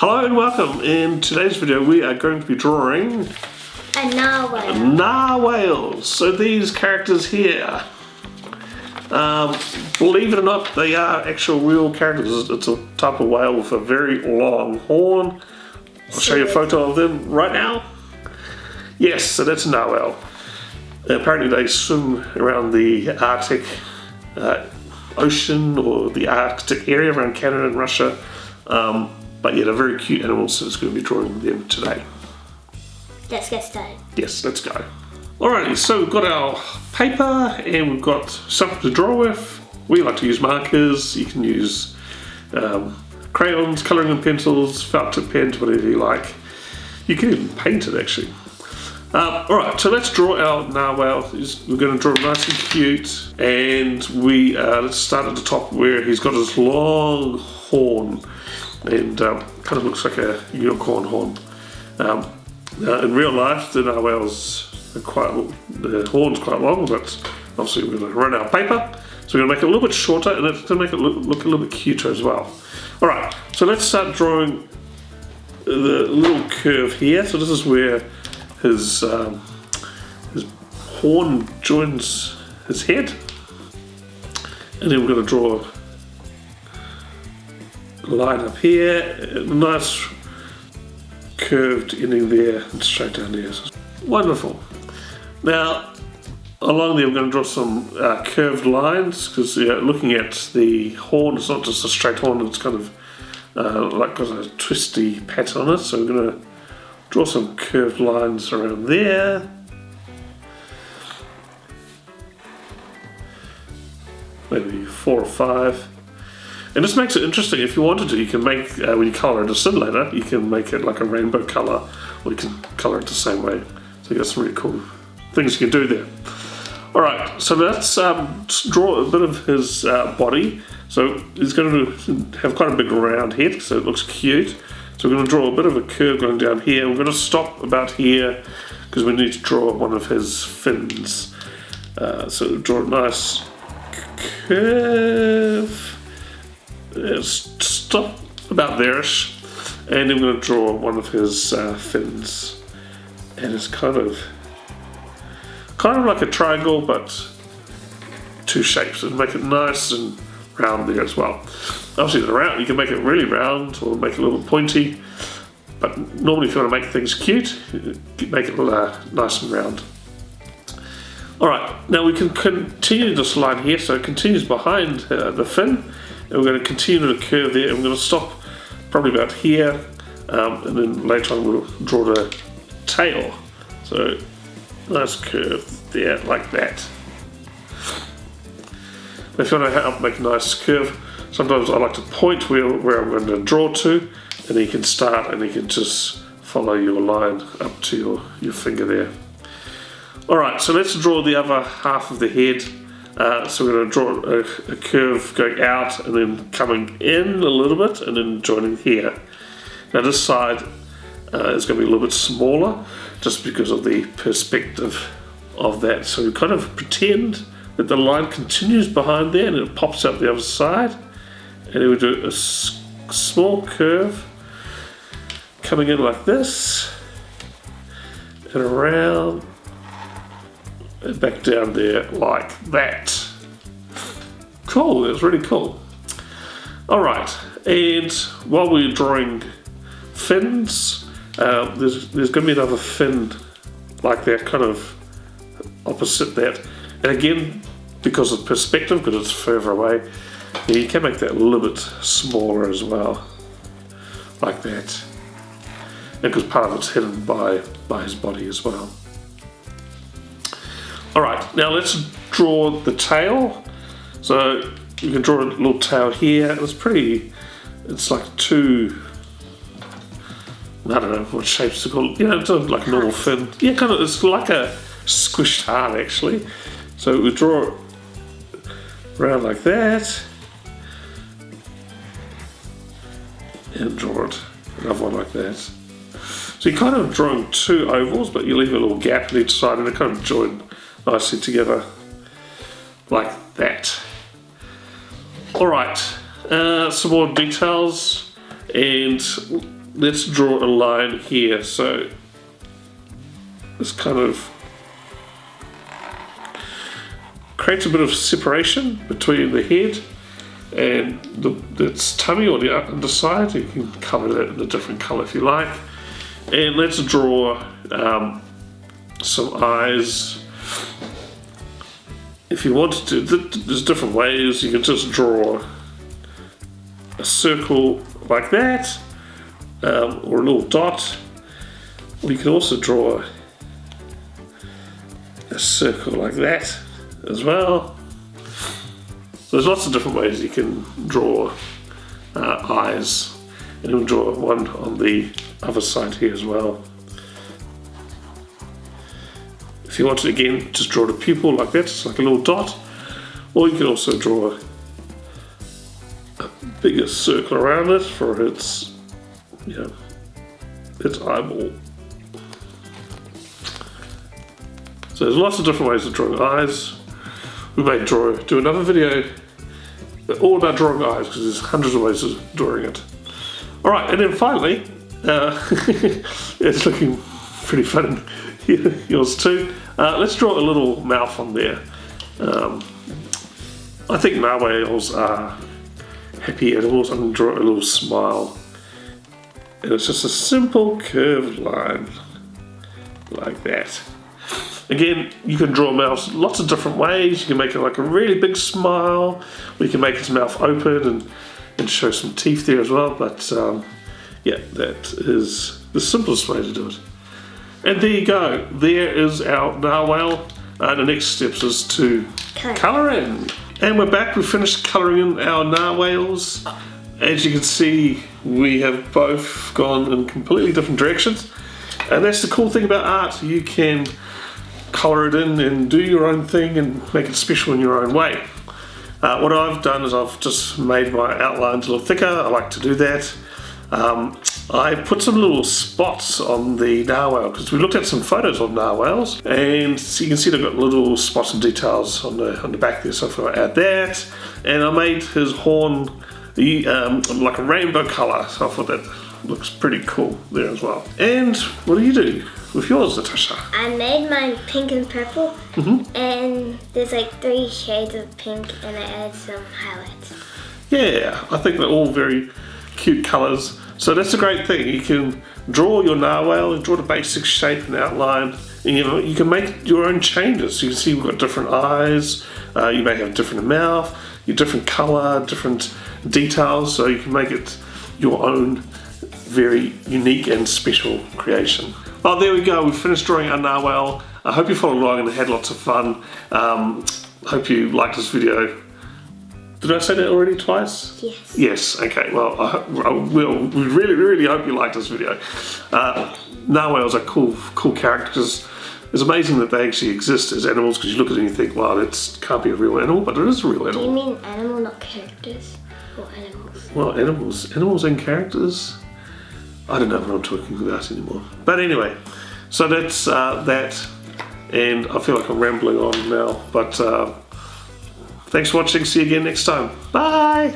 Hello and welcome. In today's video we are going to be drawing a narwhal. Narwhals. So these characters here, believe it or not, they are actual real characters. It's a type of whale with a very long horn. I'll show you a photo of them right now. Yes, so that's a narwhal. Apparently they swim around the Arctic Ocean or the Arctic area around Canada and Russia. But yeah, they're very cute animals, so it's going to be drawing them today. Let's get started. Yes, let's go. Alrighty, so we've got our paper and we've got something to draw with. We like to use markers. You can use crayons, colouring pencils, felt tip pens, whatever you like. You can even paint it actually. Alright, so let's draw our narwhal. We're going to draw him nice and cute, and let's start at the top where he's got his long horn and kind of looks like a unicorn horn. In real life, the narwhals the horn's quite long, but obviously we're going to run our paper, so we're going to make it a little bit shorter, and it's going to make it look a little bit cuter as well. Alright, so let's start drawing the little curve here. So this is where his horn joins his head, and then we're going to draw a line up here, a nice curved ending there and straight down there. Wonderful. Now along there we're going to draw some curved lines, because looking at the horn, it's not just a straight horn, it's kind of like got a twisty pattern on it, so we're going to draw some curved lines around there. Maybe 4 or 5. And this makes it interesting. If you wanted to, you can make, when you colour it in later, you can make it like a rainbow colour, or you can colour it the same way. So you got some really cool things you can do there. Alright, so let's draw a bit of his body. So he's going to have quite a big round head, so it looks cute. So we're going to draw a bit of a curve going down here. We're going to stop about here because we need to draw one of his fins. So draw a nice curve. Stop about there-ish. And then we're going to draw one of his fins. And it's kind of like a triangle, but two shapes, and make it nice and round there as well. Obviously the round, you can make it really round or make it a little bit pointy, but normally if you want to make things cute, make it nice and round. Alright, now we can continue this line here, so it continues behind the fin, and we're going to continue the curve there, and we're going to stop probably about here, and then later on we'll draw the tail. So nice curve there, like that. If you want to help make a nice curve, sometimes I like to point where I'm going to draw to, and then you can start and you can just follow your line up to your finger there. Alright, so let's draw the other half of the head. So we're going to draw a curve going out and then coming in a little bit and then joining here. Now this side is going to be a little bit smaller just because of the perspective of that. So we kind of pretend that the line continues behind there and it pops out the other side, and then we do a small curve coming in like this and around and back down there like that. Cool, that's really cool. Alright, and while we're drawing fins, there's going to be another fin like that, kind of opposite that. And again, because of perspective, because it's further away, you can make that a little bit smaller as well, like that. And because part of it's hidden by his body as well. Alright, now let's draw the tail. So you can draw a little tail here. It's like two, I don't know what shapes to call it. It's like a normal fin. Yeah, kind of, it's like a squished heart actually. So we draw around like that, and draw it another one like that. So you're kind of drawing two ovals, but you leave a little gap on each side, and they kind of join nicely together like that. Alright, some more details, and let's draw a line here. So this kind of creates a bit of separation between the head and its tummy or the underside. You can colour that in a different colour if you like. And let's draw some eyes. If you want to, there's different ways. You can just draw a circle like that, or a little dot, or you can also draw a circle like that as well. So there's lots of different ways you can draw eyes, and we'll draw one on the other side here as well. If you want to, again, just draw the pupil like that, just like a little dot, or you can also draw a bigger circle around it for its, its eyeball. So there's lots of different ways of drawing eyes. We may do another video all about drawing eyes, because there's hundreds of ways of drawing it. Alright, and then finally, it's looking pretty fun, yours too. Let's draw a little mouth on there. I think narwhals are happy animals. I'm going to draw a little smile. And it's just a simple curved line, like that. Again, you can draw mouths lots of different ways. You can make it like a really big smile, or you can make its mouth open and show some teeth there as well. But yeah, that is the simplest way to do it. And there you go. There is our narwhal. The next steps is to colour in. And we're back. We've finished colouring in our narwhals. As you can see, we have both gone in completely different directions. And that's the cool thing about art. You can colour it in and do your own thing and make it special in your own way. What I've done is I've just made my outlines a little thicker. I like to do that. I put some little spots on the narwhal, because we looked at some photos of narwhals, and so you can see they've got little spots and details on the back there, so if I add that, and I made his horn like a rainbow colour, so I thought that looks pretty cool there as well. And what do you do with yours, Natasha? I made mine pink and purple, and there's like 3 shades of pink, and I added some highlights. Yeah, I think they're all very cute colours. So that's a great thing. You can draw your narwhal and draw the basic shape and outline, and you can make your own changes. So you can see we've got different eyes, you may have a different mouth, your different colour, different details, so you can make it your own very unique and special creation. Well, there we go. We've finished drawing our narwhal. I hope you followed along and had lots of fun. Hope you liked this video. Did I say that already twice? Yes. Yes, okay. Well, we really, really hope you liked this video. Narwhals are cool characters. It's amazing that they actually exist as animals, because you look at it and you think, wow, it can't be a real animal, but it is a real animal. Do you mean animal, not characters? Or animals? Well, animals and characters? I don't know what I'm talking about anymore. But anyway, so that's that, and I feel like I'm rambling on now, but thanks for watching. See you again next time. Bye!